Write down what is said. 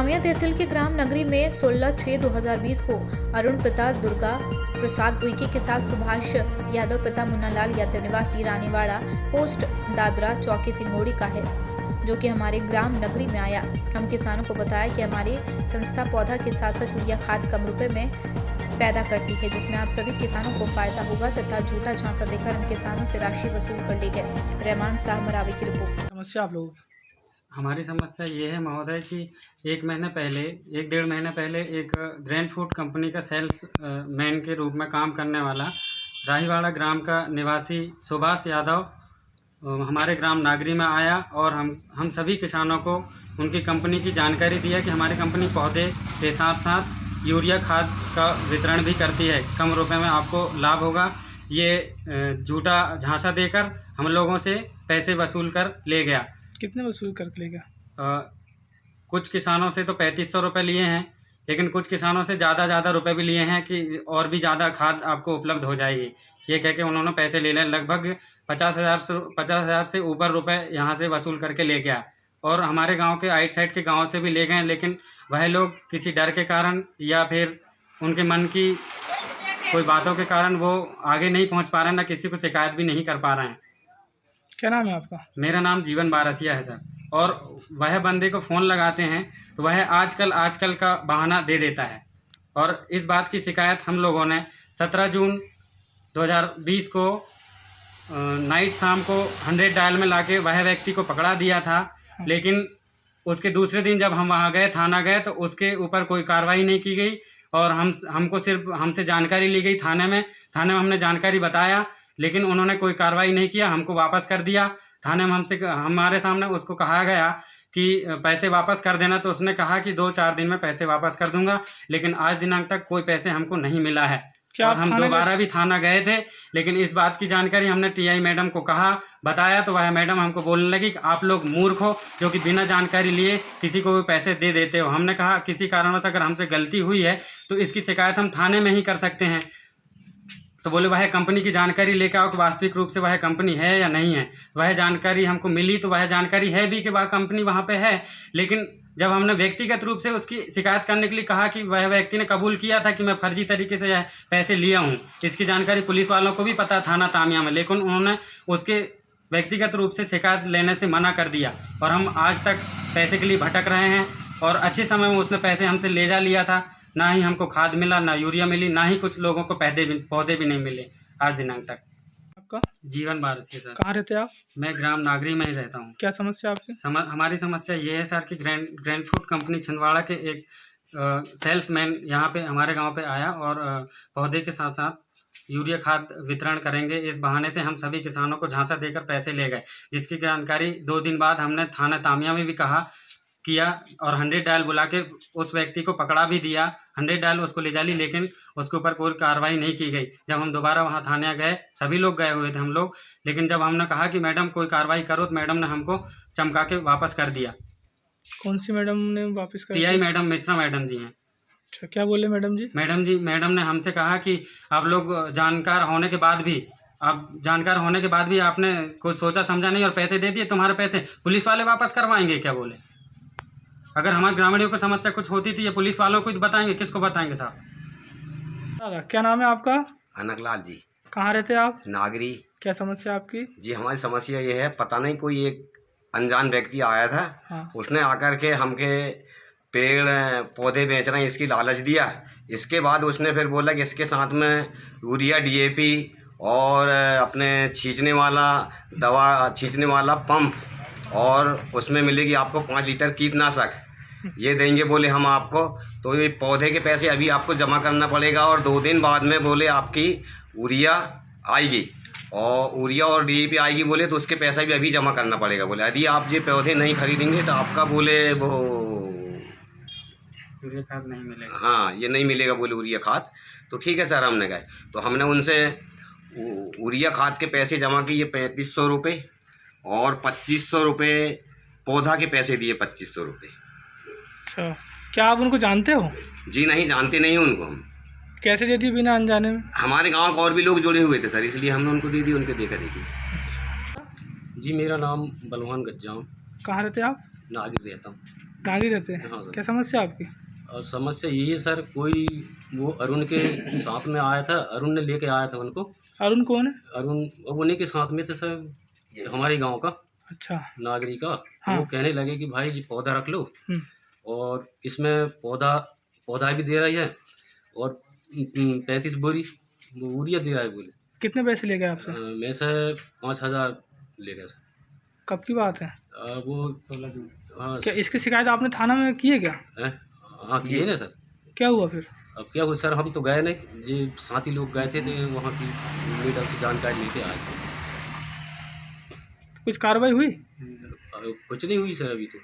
तामिया तहसील के ग्राम नगरी में 16/6/2020 को अरुण पिता दुर्गा प्रसाद उइके के साथ सुभाष यादव पिता मुन्नालाल यादव निवासी रानीवाड़ा पोस्ट दादरा चौकी सिंगोड़ी का है, जो कि हमारे ग्राम नगरी में आया। हम किसानों को बताया कि हमारी संस्था पौधा के साथ साथ यूरिया खाद कम रुपए में पैदा करती है, जिसमें आप सभी किसानों को फायदा होगा तथा झूठा झांसा देकर हम किसानों से राशि वसूल कर ली गए। रहमान साह मरावी की रिपोर्ट। समस्या आप लोग हमारी समस्या ये है महोदय कि एक डेढ़ महीने पहले एक ग्रैंड फूड कंपनी का सेल्स मैन के रूप में काम करने वाला राहीवाड़ा ग्राम का निवासी सुभाष यादव हमारे ग्राम नागरी में आया और हम सभी किसानों को उनकी कंपनी की जानकारी दिया कि हमारी कंपनी पौधे के साथ साथ यूरिया खाद का वितरण भी करती है, कम रुपए में आपको लाभ होगा। ये झूठा झांसा देकर हम लोगों से पैसे वसूल कर ले गया। कितने वसूल कर लेगा? कुछ किसानों से तो 3500 रुपये लिए हैं, लेकिन कुछ किसानों से ज़्यादा रुपए भी लिए हैं कि और भी ज़्यादा खाद आपको उपलब्ध हो जाएगी। ये कह के उन्होंने पैसे ले लिए। लगभग 50,000 से ऊपर रुपए यहाँ से वसूल करके ले गया और हमारे गांव के आइट साइड के गांव से भी ले गए, लेकिन वह लोग किसी डर के कारण या फिर उनके मन की कोई बातों के कारण वो आगे नहीं पहुँच पा रहे हैं, ना किसी को शिकायत भी नहीं कर पा रहे हैं। क्या नाम है आपका? मेरा नाम जीवन बारसिया है सर। और वह बंदे को फ़ोन लगाते हैं तो वह आजकल का बहाना दे देता है। और इस बात की शिकायत हम लोगों ने 17 जून 2020 को नाइट शाम को 100 डायल में लाके वह व्यक्ति को पकड़ा दिया था, लेकिन उसके दूसरे दिन जब हम वहाँ गए, थाना गए, तो उसके ऊपर कोई कार्रवाई नहीं की गई और हमको सिर्फ हमसे जानकारी ली गई थाने में हमने जानकारी बताया, लेकिन उन्होंने कोई कार्रवाई नहीं किया, हमको वापस कर दिया। थाने में हमारे सामने उसको कहा गया कि पैसे वापस कर देना, तो उसने कहा कि 2-4 दिन में पैसे वापस कर दूंगा, लेकिन आज दिनांक तक कोई पैसे हमको नहीं मिला है। और हम दोबारा भी थाना गए थे, लेकिन इस बात की जानकारी हमने टीआई मैडम को बताया, तो वह मैडम हमको बोलने लगी कि आप लोग मूर्ख हो जो कि बिना जानकारी लिए किसी को भी पैसे दे देते हो। हमने कहा किसी कारणवश अगर हमसे गलती हुई है तो इसकी शिकायत हम थाने में ही कर सकते हैं। तो बोले वह कंपनी की जानकारी लेकर आओ कि वास्तविक रूप से वह कंपनी है या नहीं है। वह जानकारी हमको मिली तो वह जानकारी है भी कि वह कंपनी वहाँ पे है, लेकिन जब हमने व्यक्तिगत रूप से उसकी शिकायत करने के लिए कहा कि वह व्यक्ति ने कबूल किया था कि मैं फर्जी तरीके से पैसे लिया हूँ। इसकी जानकारी पुलिस वालों को भी पता थाना तामिया में, लेकिन उन्होंने उसके व्यक्तिगत रूप से शिकायत लेने से मना कर दिया और हम आज तक पैसे के लिए भटक रहे हैं। और अच्छे समय में उसने पैसे हमसे ले जा लिया था, ना ही हमको खाद मिला, ना यूरिया मिली, ना ही कुछ लोगों को पौधे भी नहीं मिले आज दिनांक तक। आपका? जीवन बारसिया सर। कहाँ रहते हैं आप? मैं ग्राम नागरी में ही रहता हूँ। क्या समस्या आपकी? हमारी समस्या ये है सर कि ग्रैंड फूड कंपनी छिंदवाड़ा के एक सेल्समैन यहाँ पे हमारे गांव पे आया और पौधे के साथ साथ यूरिया खाद वितरण करेंगे, इस बहाने से हम सभी किसानों को झांसा देकर पैसे ले गए, जिसकी जानकारी 2 दिन बाद हमने थाना तामिया में भी किया और 100 डायल बुला के उस व्यक्ति को पकड़ा भी दिया। 100 डायल उसको ले जा ली, लेकिन उसके ऊपर कोई कार्रवाई नहीं की गई। जब हम दोबारा वहाँ थाने गए, सभी लोग गए हुए थे हम लोग, लेकिन जब हमने कहा कि मैडम कोई कार्रवाई करो, तो मैडम ने हमको चमका के वापस कर दिया। कौन सी मैडम ने वापस कर दिया? टीआई मैडम मिश्रा मैडम जी हैं। अच्छा, क्या बोले मैडम जी? मैडम ने हमसे कहा कि आप लोग जानकार होने के बाद भी आपने कुछ सोचा समझा नहीं और पैसे दे दिए, तुम्हारे पैसे पुलिस वाले वापस करवाएंगे क्या? बोले अगर हमारे ग्रामीणों को समस्या कुछ होती थी ये पुलिस वालों को बताएंगे, किसको बताएंगे साहब? क्या नाम है आपका? अनकलाल जी। कहाँ रहते हैं आप? नागरी। क्या समस्या आपकी? जी हमारी समस्या ये है, पता नहीं कोई एक अनजान व्यक्ति आया था। हाँ। उसने आकर के हमके पेड़ पौधे बेच रहे हैं इसकी लालच दिया। इसके बाद उसने फिर बोला कि इसके साथ में यूरिया डीएपी और अपने दवा छींचने वाला पंप और उसमें मिलेगी आपको 5 लीटर कीटनाशक, ये देंगे बोले हम आपको। तो ये पौधे के पैसे अभी आपको जमा करना पड़ेगा और 2 दिन बाद में बोले आपकी यूरिया आएगी और यूरिया और डीएपी आएगी बोले, तो उसके पैसा भी अभी जमा करना पड़ेगा बोले। यदि आप ये पौधे नहीं खरीदेंगे तो आपका बोले वो यूरिया खाद नहीं मिलेगा। हाँ, ये नहीं मिलेगा बोले यूरिया खाद। तो ठीक है सर, हमने कहा तो हमने उनसे यूरिया खाद के पैसे जमा किए 3500 रुपये और 2500 रुपये पौधा के पैसे दिए 2500 रुपये। अच्छा, क्या आप उनको जानते हो? जी नहीं, जानते नहीं उनको हम। कैसे दे दी बिना अनजाने में? हमारे गांव के और भी लोग जुड़े हुए थे सर, इसलिए हमने उनको दे दी, उनके देखा देखी। अच्छा। जी मेरा नाम बलवान गज्जाम। कहाँ रहते आप? नागिर रहता हूँ। नागरी रहते हैं। हाँ सर। क्या समस्या आपकी? और समस्या यही है सर, कोई वो अरुण के साथ में आया था, अरुण ने लेके आया था उनको। अरुण कौन है? अरुण अब उन्हीं के साथ में थे सर, हमारे गांव का अच्छा। नागरिक का। हाँ। वो कहने लगे कि भाई ये पौधा रख लो, हम्म, और इसमें पौधा भी दे रही है, और 35 बोरी वो यूरिया दे रहा है बोले। कितने पैसे ले गए आपसे? मैं से 5,000 ले गया सर। कब की बात है? वो 16 जून। हाँ क्या इसकी शिकायत आपने थाना में की है क्या? हैं? हाँ किए ना सर। क्या हुआ फिर? अब क्या हुआ सर, हम तो गए नहीं, जी साथी लोग गए थे तो वहाँ की लीडर से जानकारी लेके आए थे। कुछ कार्रवाई हुई? कुछ नहीं हुई सर अभी तो।